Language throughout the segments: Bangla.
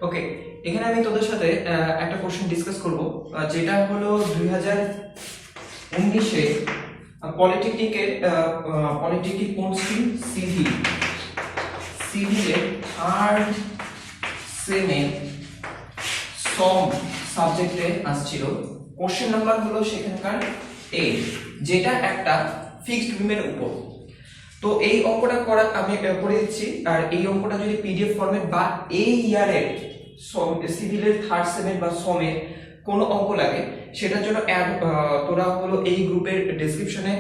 ওকে, এখানে আমি তোদের সাথে একটা কোশ্চেন ডিসকাস করব, যেটা হলো 2019-এ পলিটেকনিক কোন স্ট্রিম সিভিলের থার্ড সেমে সম সাবজেক্টে আসছিল। কোশ্চেন নাম্বার হলো সেখানকার এ, যেটা একটা ফিক্সড বিমের উপর। তো এই অঙ্কটা করা আমি করে দিচ্ছি, আর এই অঙ্কটা যদি পিডিএফ ফরম্যাট বা এই ইয়ারের সিভিলের থার্ড সেমের বা সমের কোনো অঙ্ক লাগে, সেটার জন্য তোরা হলো এই গ্রুপের ডেসক্রিপশনে,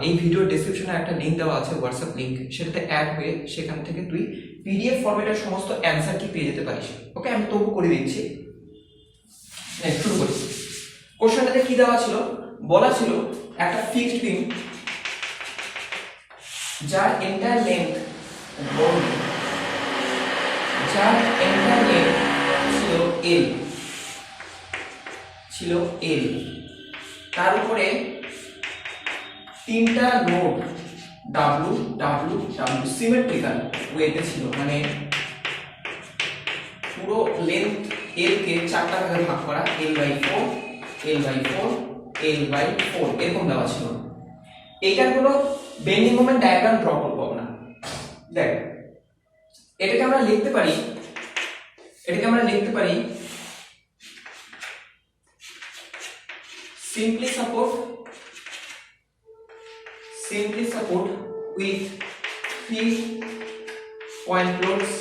এই ভিডিওর ডেসক্রিপশনে একটা লিংক দেওয়া আছে, হোয়াটসঅ্যাপ লিংক, সেটাতে অ্যাড হয়ে সেখান থেকে তুই পিডিএফ ফরম্যাটের সমস্ত অ্যান্সার কি পেয়ে যেতে পারিস। ওকে, আমি তবু করে দিচ্ছি। শুরু করি। কোশ্চেনটাতে কি দেওয়া ছিল, বলা ছিল একটা ফিক্সড বিম যার এন্টার লেন্থ ছিল এল, তার উপরে তিনটা load W W W symmetrical ওয়েতে ছিল, মানে পুরো লেন্থ এল কে চারটা ভাগে ভাগ করা, L/4 L/4 L/4 এরকম দেওয়া ছিল। এইটার কোনো বেন্ডিং মোমেন্ট ডায়াগ্রাম ড্র করবো আমরা। দেখ, এটাকে আমরা লিখতে পারি simply support with 3 point loads।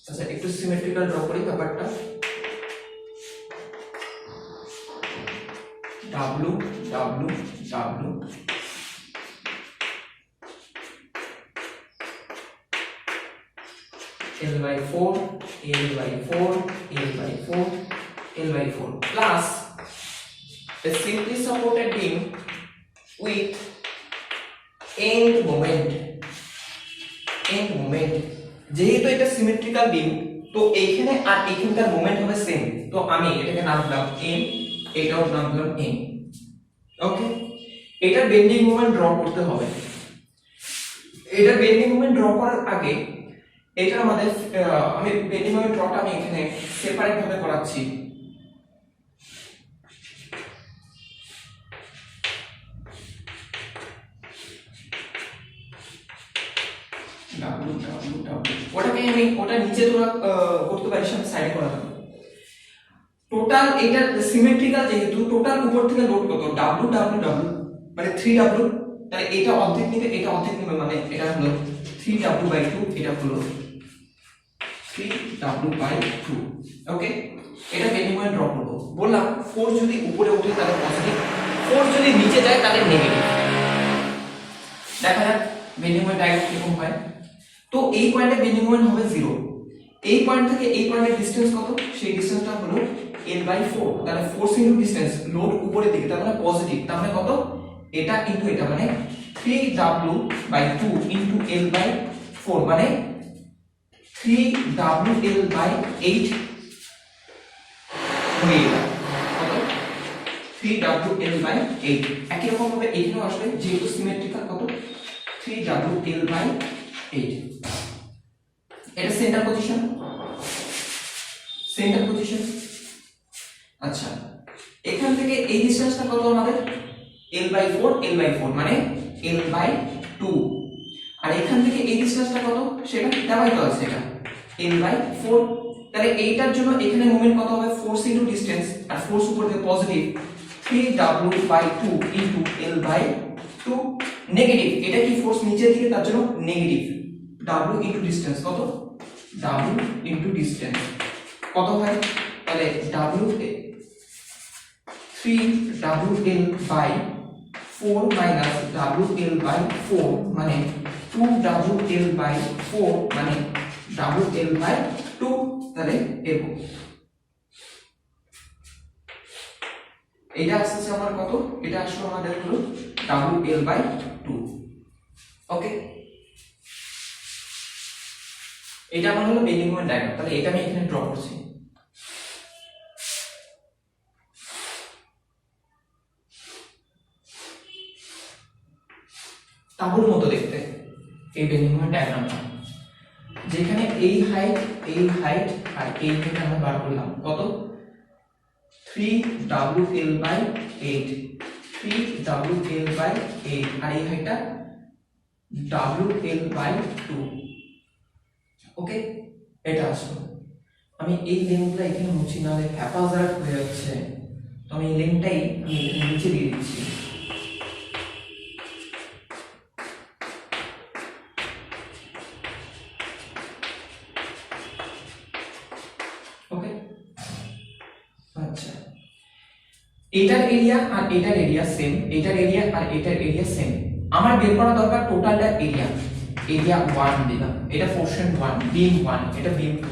আচ্ছা, একটু সিমেট্রিক্যাল ড্র করি ব্যাপারটা। W W W L/4 L/4 L/4 L/4 plus a simply supported beam with end moment। যেহেতু এটা সিমেট্রিক্যাল বিম, তো এইখানে আর এখানকার মোমেন্ট হবে সেম, তো আমি এটাকে নাম দিলাম m, এটাও নাম দিলাম m। ওকে, এটার বেন্ডিং মোমেন্ট ড্র করতে হবে। এটার বেন্ডিং মোমেন্ট ড্র করার আগে এটা আমাদের আমি বেন্ডিং মোমেন্ট ড্রটা আমি এখানে সেপারেট ভাবে করাচ্ছি। ওটা নিচে তোরা করতে পারিস, আমি সাইডে করা দেবো। টোটাল এটা সিমেট্রিক্যাল, যেহেতু টোটাল উপর থেকে লোড কত ডাব্লু ডাব্লু ডাব্লু, মানে 3W, তাহলে এটা অর্ধেক নিবে, এটা অর্ধেক নিবে, মানে এটা হলো 3W/2, এটা হলো 3W/2। ওকে, এটা বেন্ডিং মোমেন্ট ড্র করব। বললাম ফোর্স যদি উপরে ওঠে তাহলে পজিটিভ, ফোর্স যদি নিচে যায় তাহলে নেগেটিভ। দেখা যাক বেন্ডিং মোমেন্ট ডায়াগ্রাম কিরকম হয়। তো এই পয়েন্টে বেন্ডিং মোমেন্ট হবে 0। এই পয়েন্ট থেকে এই পয়েন্টের ডিসটেন্স কত, সেই ডিসটেন্সটা হলো L/4। তাহলে ফোর্স ইনটু ডিসটেন্স, লোড উপরের দিকে, তার মানে পজিটিভ, তার মানে কত, এটা ইনটু এটা, মানে 3W/2 ইনটু L/4, মানে 3WL/8 হয়ে গেল। কত, 3WL/8। একই রকম ভাবে এখানেও আসবে, যেহেতু সিমেট্রিক্যাল, কত, 3WL/8। এটা সেন্টার পজিশন। আচ্ছা, এখান থেকে এই ডিসটেন্সটা কত আমাদের, L/4 L/4, মানে L/2। আর এখান থেকে এই ডিসটেন্সটা কত, সেটা দেওয়াই তো আছে, এটা L/4। তাহলে এইটার জন্য এখানে মোমেন্ট কত হবে, ফোর্স ইনটু ডিসটেন্স, আর ফোর্স উপর থেকে positive, 3W/2 into L/2। Negative, এটা কি ফোর্স নিচের দিকে, তার জন্য নেগেটিভ। W ইনটু ডিসটেন্স, কত, W ইনটু ডিসটেন্স কত হয়, তাহলে W 3WL/4 মাইনাস WL/4, মানে 2WL/4, মানে WL/2। তাহলে এরকম এটা আসছে আমার কত, এটা আসলে আমাদের হলো WL/2। ওকে, এটা আমার হলো বেন্ডিং মোমেন্ট ডায়াগ্রাম। তাহলে এটা আমি এখানে ড্র করছি। তাঁবুর মতো দেখতে এই বেন্ডিং মোমেন্ট ডায়াগ্রামটা। যেখানে এই হাইট আর এই হাইট আমরা বার করলাম কত 3WL/8 3WL/8 আর এই হাইটটা WL/2 ওকে এটা আসলো আমি এই লেন্থটা এখানে মুছি না হলে হ্যাপাজার্ড হয়ে যাচ্ছে তো আমি এই লেন্থটাই আমি এখানে নিচে দিয়ে দিচ্ছি ওকে আচ্ছা এটার এরিয়া আর এটার এরিয়া সেম এটার এরিয়া আর এটার এরিয়া সেম আমার বের করা দরকার টোটালটা এরিয়া 1 দিলাম এটা পোরশন 1 বিম 1 এটা বিম 2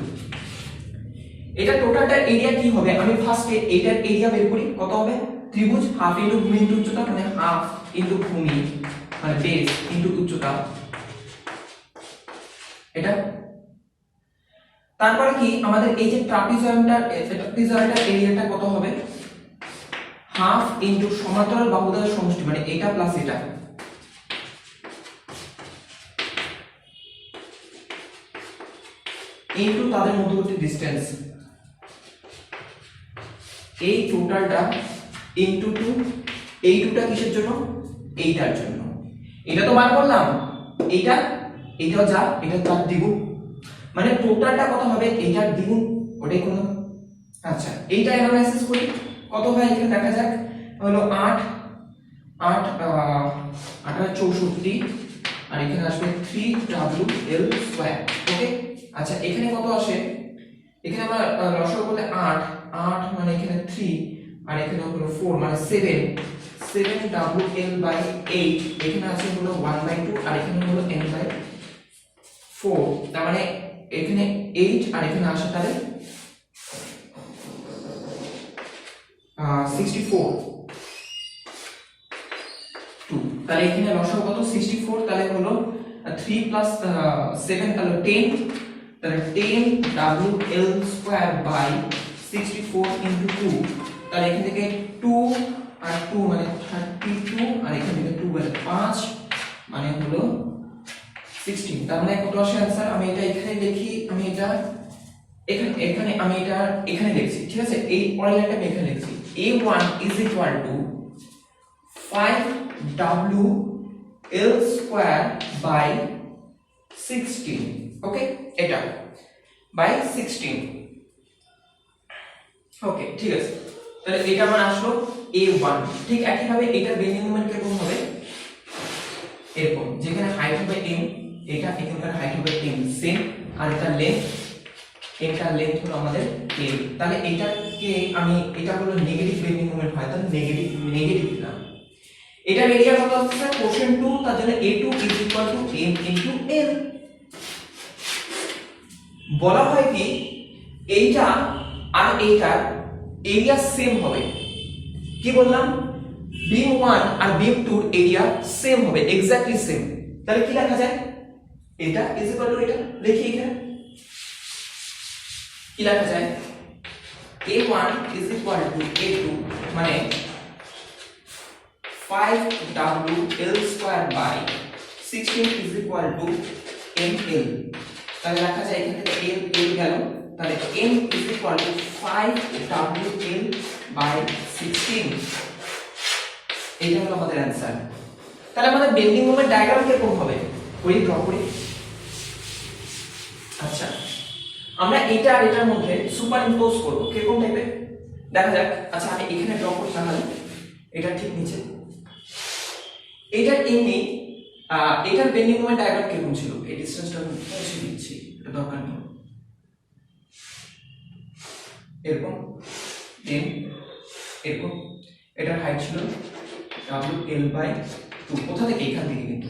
এটা টোটালটা এরিয়া কি হবে আমি ফার্স্টে এটার এরিয়া বের করি কত হবে ত্রিভুজ হাফ ইনটু ভূমি ইনটু উচ্চতা মানে হাফ ইনটু ভূমি মানে বেস ইনটু উচ্চতা এটা তারপরে কি আমাদের এই যে ট্রাপিজয়েডটার এরিয়াটা কত হবে হাফ ইনটু সমান্তরাল বাহুদ্বয়ের সমষ্টি মানে এটা প্লাস এটা ইনটু তাদের মধ্যবর্তী ডিসটেন্স এই টোটালটা ইনটু 2 এই 2টা কিসের জন্য এইটার জন্য এটা তো বার করলাম এইটাও যা এটা তার দ্বিগুণ মানে টোটালটা কত হবে এইটার দ্বিগুণ ওটাই কোন আচ্ছা এইটা অ্যানালাইসিস করি কত হয় এখানে দেখা যাক হলো 8 8 64 আর এখানে আসবে 3WL² ওকে আচ্ছা এখানে কত আসে এখানে আমরা লসাগু করলে 8 8 মানে এখানে 3 আর এখানে হলো 4 মানে 7WL/8 এখানে আছে হলো 1/2 আর এখানে হলো n/4 তার মানে এখানে 8 আর এখানে আসে তাহলে 64 2 তাহলে এখানে লসাগু কত 64 তাহলে হলো 3 প্লাস 7 তাহলে 10 তাহলে 10WL² 64 * 2 তাহলে এখান থেকে 2 আর 2 মানে 32 আর এখান থেকে 2 মানে 5 মানে হলো 16 তার মানে কত আসে आंसर আমি এটা এখানে লিখি আমি এটা এখানে আমি এটা এখানে লিখছি ঠিক আছে এই পরের লাইনটা আমি এখানে লিখছি A1 = 5WL² / 16 ওকে এটা বাই 16 ওকে ঠিক আছে তাহলে এটা আমার আসলো A1 ঠিক একই ভাবে এটার বেন্ডিং মোমেন্ট কিরকম হবে এরকম যেখানে হাইট হবে m এটা এখানকার হাইট হবে m সেম আর এটা লেন্থ হলো আমাদের a তাহলে এটাকে আমি এটা হলো নেগেটিভ বেন্ডিং মোমেন্ট হয় তাহলে নেগেটিভ দিলাম এটার এরিয়া কত আসছে কোশ্চেন 2 তার জন্য A2 = m * l বলা হয় কি এইটা আর এইটার এরিয়া সেম হবে কি বললাম বিম 1 আর বিম 2 এর এরিয়া সেম হবে এক্স্যাক্টলি সেম তাহলে কি লেখা যায় এটা এটা লিখি এখানে কি লেখা যায় A1 = A2 মানে 5WL² / 16 = ml তাহলে লেখা যায় এখান থেকে l গেল তাহলে m = 5WL/16 এটা হলো আমাদের आंसर তাহলে আমাদের বেন্ডিং মোমেন্ট ডায়াগ্রাম কিরকম হবে ওই ড্র করি আচ্ছা আমরা এটা আর এটার মধ্যে সুপার ইম্পোজ করব কিরকম টাইপের দেখা যাক আচ্ছা আমি এখানে ড্র করতে তাহলে এটা ঠিক নিচে এটার এমনি এটার বেন্ডিং মোমেন্ট ডায়াগ্রাম কিরকম ছিল এই ডিসটেন্সটা আমি মুছে দিচ্ছি এটা দরকার নেই এরকম দেন এরকম এটার হাইট ছিল WL/2 কোথা থেকে এখান থেকে কিন্তু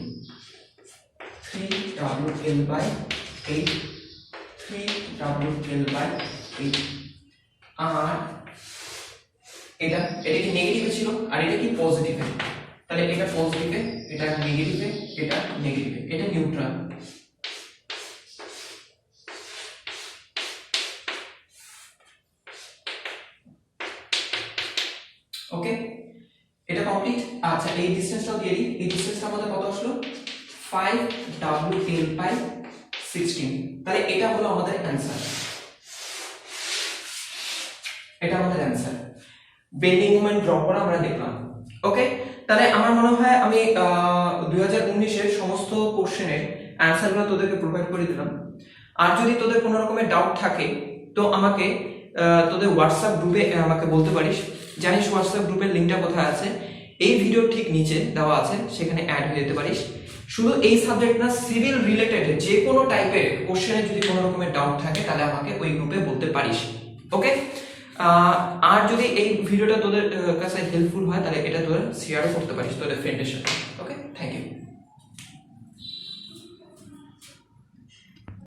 3WL/8 3WL/8 আর এটা কি নেগেটিভে ছিল আর এটা কি পজিটিভে তাহলে এটা পজিটিভে এটা নেগেটিভে এটা নেগেটিভে এটা নিউট্রাল ওকে এটা কমপ্লিট আচ্ছা এই ডিসটেন্সটাও দিয়ে দিই এই ডিসটেন্সটা আমাদের কত আসলো 5WL/16 16। তাহলে এটা হলো আমাদের অ্যান্সার, এটা আমাদের অ্যান্সার। বেন্ডিং মোমেন্ট ড্র করা আমরা দেখলাম। ওকে, তাহলে আমার মনে হয় আমি 2019-এর সমস্ত কোশ্চেনের অ্যান্সারগুলো তোদেরকে প্রোভাইড করে দিলাম। আর যদি তোদের কোনো রকমের ডাউট থাকে তো আমাকে তোদের হোয়াটসঅ্যাপ গ্রুপে আমাকে বলতে পারিস। জানিস হোয়াটসঅ্যাপ গ্রুপের লিঙ্কটা কোথায় আছে? এই ভিডিওর ঠিক নিচে দেওয়া আছে, সেখানে অ্যাড হয়ে যেতে পারিস। শুধু এই সাবজেক্ট না, সিভিল রিলেটেড যে কোনো টাইপের কোশ্চেনে যদি কোনো রকমের ডাউট থাকে তাহলে আমাকে ওই গ্রুপে বলতে পারিস। ওকে, আর যদি এই ভিডিওটা তোদের কাছে হেল্পফুল হয় তাহলে এটা তোরা শেয়ারও করতে পারিস তোদের ফ্রেন্ডের সাথে। ওকে, থ্যাংক ইউ।